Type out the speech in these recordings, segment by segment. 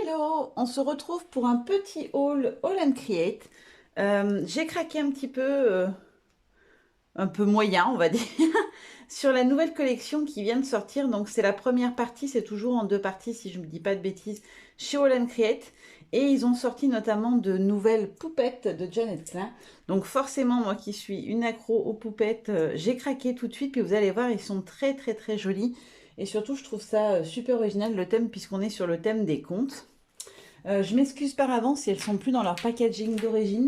Hello, on se retrouve pour un petit haul Haul and Create. J'ai craqué un peu moyen, on va dire, sur la nouvelle collection qui vient de sortir. Donc c'est la première partie, c'est toujours en deux parties si je ne me dis pas de bêtises, chez Haul and Create. Et ils ont sorti notamment de nouvelles poupettes de Janet Klein. Donc forcément, moi qui suis une accro aux poupettes, j'ai craqué tout de suite. Puis vous allez voir, ils sont très très très jolis. Et surtout, je trouve ça super original le thème, puisqu'on est sur le thème des contes. Je m'excuse par avance si elles sont plus dans leur packaging d'origine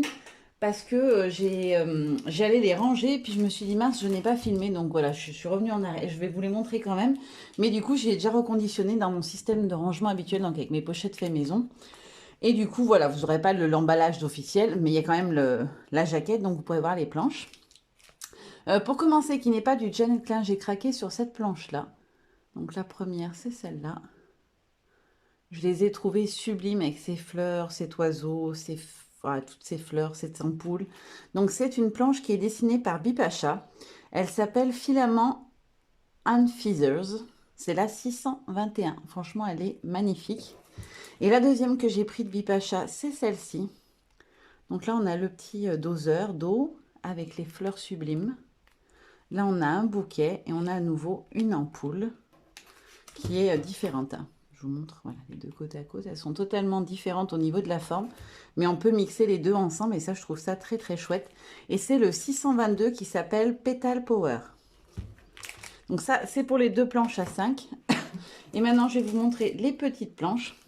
parce que j'allais les ranger puis je me suis dit mince je n'ai pas filmé donc voilà je suis revenue en arrière. Je vais vous les montrer quand même mais du coup j'ai déjà reconditionné dans mon système de rangement habituel donc avec mes pochettes fait maison et du coup voilà vous n'aurez pas l'emballage officiel mais il y a quand même la jaquette donc vous pouvez voir les planches. Pour commencer qui n'est pas du Janet Klein j'ai craqué sur cette planche là donc la première c'est celle-là. Je les ai trouvées sublimes avec ces fleurs, cet oiseau, voilà, toutes ces fleurs, cette ampoule. Donc c'est une planche qui est dessinée par Bipacha. Elle s'appelle Filament and Feathers. C'est la 621. Franchement, elle est magnifique. Et la deuxième que j'ai pris de Bipacha, c'est celle-ci. Donc là, on a le petit doseur d'eau avec les fleurs sublimes. Là, on a un bouquet et on a à nouveau une ampoule qui est différente. Je vous montre voilà, les deux côte à côte. Elles sont totalement différentes au niveau de la forme, mais on peut mixer les deux ensemble et ça, je trouve ça très très chouette. Et c'est le 622 qui s'appelle Petal Power. Donc ça, c'est pour les deux planches à 5. Et maintenant, je vais vous montrer les petites planches.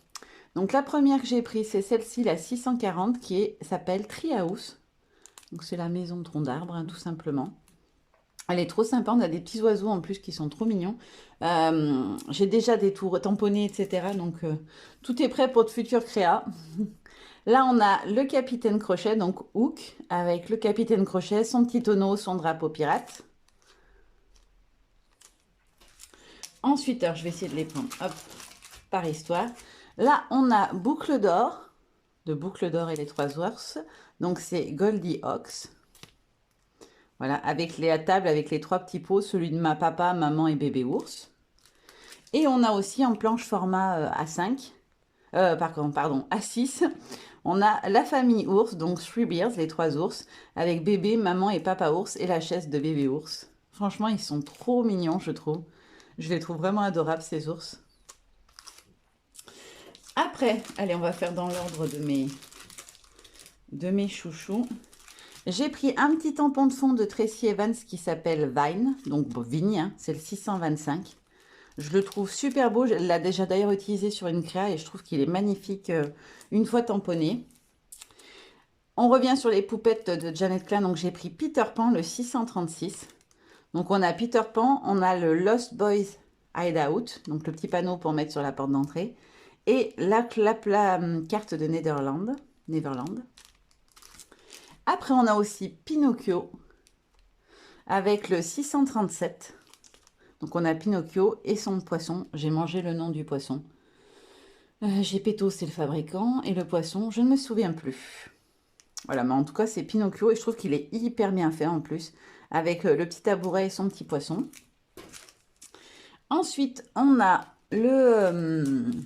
Donc la première que j'ai prise, c'est celle-ci, la 640, qui s'appelle Treehouse. Donc c'est la maison de tronc d'arbre, hein, tout simplement. Elle est trop sympa, on a des petits oiseaux en plus qui sont trop mignons. J'ai déjà des tours tamponnés, etc. Donc tout est prêt pour de futures créas. Là, on a le Capitaine Crochet, donc Hook, avec le Capitaine Crochet, son petit tonneau, son drapeau pirate. Ensuite, alors, je vais essayer de les prendre hop, par histoire. Là, on a Boucle d'or, de Boucle d'or et les trois ours. Donc c'est Goldie Ox. Voilà, avec la table, avec les trois petits pots, celui de ma papa, maman et bébé ours. Et on a aussi en planche format A5, pardon, A6, on a la famille ours, donc Three Bears, les trois ours, avec bébé, maman et papa ours et la chaise de bébé ours. Franchement, ils sont trop mignons, je trouve. Je les trouve vraiment adorables, ces ours. Après, allez, on va faire dans l'ordre de mes chouchous. J'ai pris un petit tampon de fond de Tracy Evans qui s'appelle Vine, donc bon, Vigne, hein, c'est le 625. Je le trouve super beau, je l'ai déjà d'ailleurs utilisé sur une créa et je trouve qu'il est magnifique une fois tamponné. On revient sur les poupettes de Janet Klein, donc j'ai pris Peter Pan, le 636. Donc on a Peter Pan, on a le Lost Boys Hideout, donc le petit panneau pour mettre sur la porte d'entrée, et la carte de Neverland. Après, on a aussi Pinocchio avec le 637. Donc, on a Pinocchio et son poisson. J'ai mangé le nom du poisson. Gepetto, c'est le fabricant. Et le poisson, je ne me souviens plus. Voilà, mais en tout cas, c'est Pinocchio. Et je trouve qu'il est hyper bien fait en plus. Avec le petit tabouret et son petit poisson. Ensuite, on a le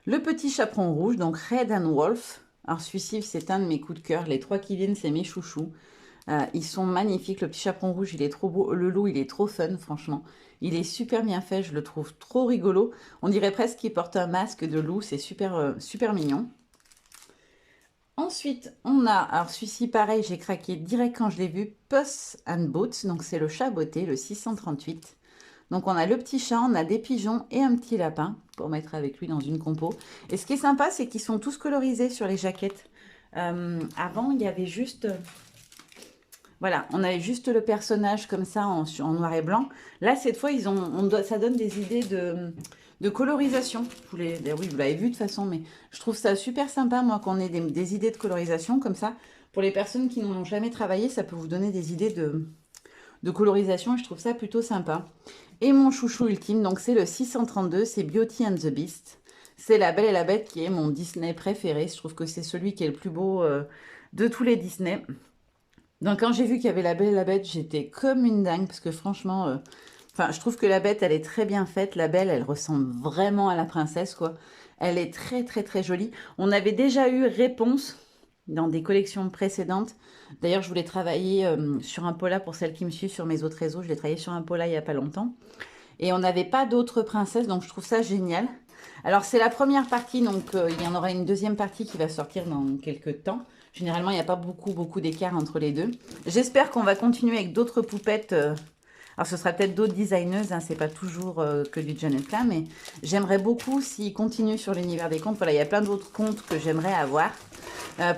petit chaperon rouge. Donc, Red and Wolf. Alors celui-ci, c'est un de mes coups de cœur. Les trois qui viennent, c'est mes chouchous. Ils sont magnifiques. Le petit chaperon rouge, il est trop beau. Le loup, il est trop fun, franchement. Il est super bien fait. Je le trouve trop rigolo. On dirait presque qu'il porte un masque de loup. C'est super, super mignon. Ensuite, on a, alors celui-ci, pareil, j'ai craqué direct quand je l'ai vu. Puss and Boots. Donc c'est le chat botté, le 638. Donc on a le petit chat, on a des pigeons et un petit lapin pour mettre avec lui dans une compo. Et ce qui est sympa, c'est qu'ils sont tous colorisés sur les jaquettes. Avant, il y avait juste... voilà, on avait juste le personnage comme ça en noir et blanc. Là, cette fois, ça donne des idées de colorisation. Oui, vous l'avez vu de toute façon, mais je trouve ça super sympa, moi, qu'on ait des idées de colorisation comme ça. Pour les personnes qui n'en ont jamais travaillé, ça peut vous donner des idées de colorisation et je trouve ça plutôt sympa. Et mon chouchou ultime, donc c'est le 632, c'est Beauty and the Beast. C'est La Belle et la Bête qui est mon Disney préféré. Je trouve que c'est celui qui est le plus beau de tous les Disney. Donc quand j'ai vu qu'il y avait La Belle et la Bête, j'étais comme une dingue parce que franchement, Enfin, je trouve que la bête, elle est très bien faite. La belle, elle ressemble vraiment à la princesse, quoi. Elle est très, très, très jolie. On avait déjà eu réponse dans des collections précédentes. D'ailleurs, je voulais travailler sur un pola pour celles qui me suivent sur mes autres réseaux. Je l'ai travaillé sur un pola il n'y a pas longtemps. Et on n'avait pas d'autres princesses, donc je trouve ça génial. Alors, c'est la première partie, donc il y en aura une deuxième partie qui va sortir dans quelques temps. Généralement, il n'y a pas beaucoup, beaucoup d'écart entre les deux. J'espère qu'on va continuer avec d'autres poupettes. Alors, ce sera peut-être d'autres designeuses, hein, c'est pas toujours que du Janet Klein, mais j'aimerais beaucoup s'ils continuent sur l'univers des contes. Voilà, il y a plein d'autres contes que j'aimerais avoir.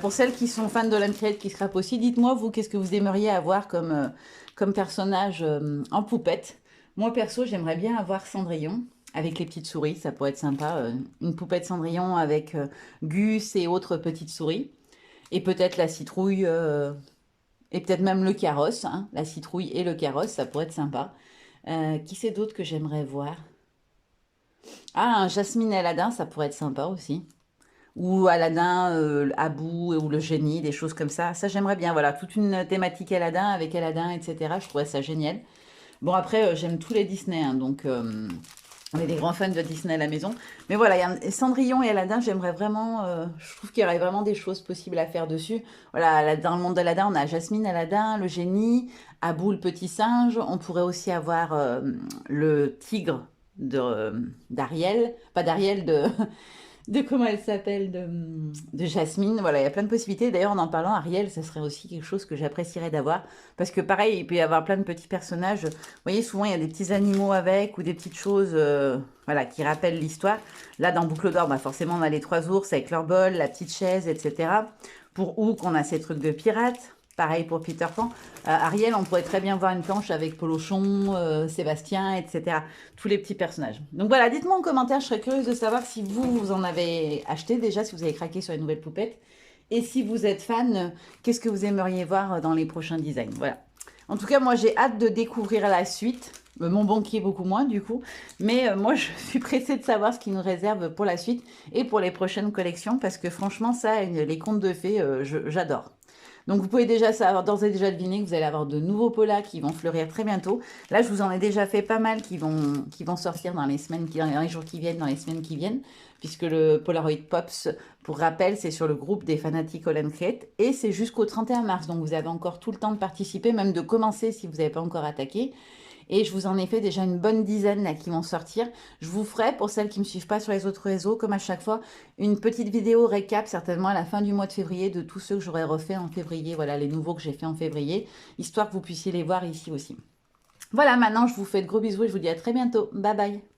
Pour celles qui sont fans de Holland Create, qui scrapent aussi, dites-moi, vous, qu'est-ce que vous aimeriez avoir comme personnage en poupette. Moi, perso, j'aimerais bien avoir Cendrillon avec les petites souris, ça pourrait être sympa. Une poupette Cendrillon avec Gus et autres petites souris. Et peut-être la citrouille, et peut-être même le carrosse, hein. La citrouille et le carrosse, ça pourrait être sympa. Qui c'est d'autre que j'aimerais voir? Ah, un Jasmine et Aladdin, ça pourrait être sympa aussi. Ou Aladdin, Abou, ou le génie, des choses comme ça. Ça, j'aimerais bien. Voilà, toute une thématique Aladdin avec Aladdin, etc. Je trouverais ça génial. Bon, après, j'aime tous les Disney, hein, donc on est des grands fans de Disney à la maison. Mais voilà, il y a Cendrillon et Aladdin, j'aimerais vraiment... je trouve qu'il y aurait vraiment des choses possibles à faire dessus. Voilà, dans le monde d'Aladdin, on a Jasmine, Aladdin, le génie, Abou, le petit singe. On pourrait aussi avoir le tigre d'Ariel. Pas d'Ariel, de comment elle s'appelle, de Jasmine. Voilà, il y a plein de possibilités. D'ailleurs, en parlant, Ariel, ça serait aussi quelque chose que j'apprécierais d'avoir. Parce que pareil, il peut y avoir plein de petits personnages. Vous voyez, souvent, il y a des petits animaux avec ou des petites choses voilà, qui rappellent l'histoire. Là, dans Boucle d'Or, bah, forcément, on a les 3 ours avec leur bol, la petite chaise, etc. Pour Hook, on a ces trucs de pirates. Pareil pour Peter Pan. Ariel, on pourrait très bien voir une planche avec Polochon, Sébastien, etc. Tous les petits personnages. Donc voilà, dites-moi en commentaire, je serais curieuse de savoir si vous en avez acheté déjà, si vous avez craqué sur les nouvelles poupettes. Et si vous êtes fan, qu'est-ce que vous aimeriez voir dans les prochains designs. Voilà. En tout cas, moi, j'ai hâte de découvrir la suite. Mon banquier, beaucoup moins, du coup. Mais moi, je suis pressée de savoir ce qu'il nous réserve pour la suite et pour les prochaines collections. Parce que franchement, ça, les contes de fées, j'adore. Donc vous pouvez déjà savoir, d'ores et déjà deviner que vous allez avoir de nouveaux polas qui vont fleurir très bientôt. Là, je vous en ai déjà fait pas mal qui vont sortir dans les semaines, dans les jours qui viennent, dans les semaines qui viennent, puisque le Polaroid Pops, pour rappel, c'est sur le groupe des fanatiques Holland Create et c'est jusqu'au 31 mars. Donc vous avez encore tout le temps de participer, même de commencer si vous n'avez pas encore attaqué. Et je vous en ai fait déjà une bonne dizaine là qui vont sortir. Je vous ferai, pour celles qui ne me suivent pas sur les autres réseaux, comme à chaque fois, une petite vidéo récap, certainement à la fin du mois de février, de tous ceux que j'aurais refait en février. Voilà, les nouveaux que j'ai fait en février, histoire que vous puissiez les voir ici aussi. Voilà, maintenant je vous fais de gros bisous et je vous dis à très bientôt. Bye bye.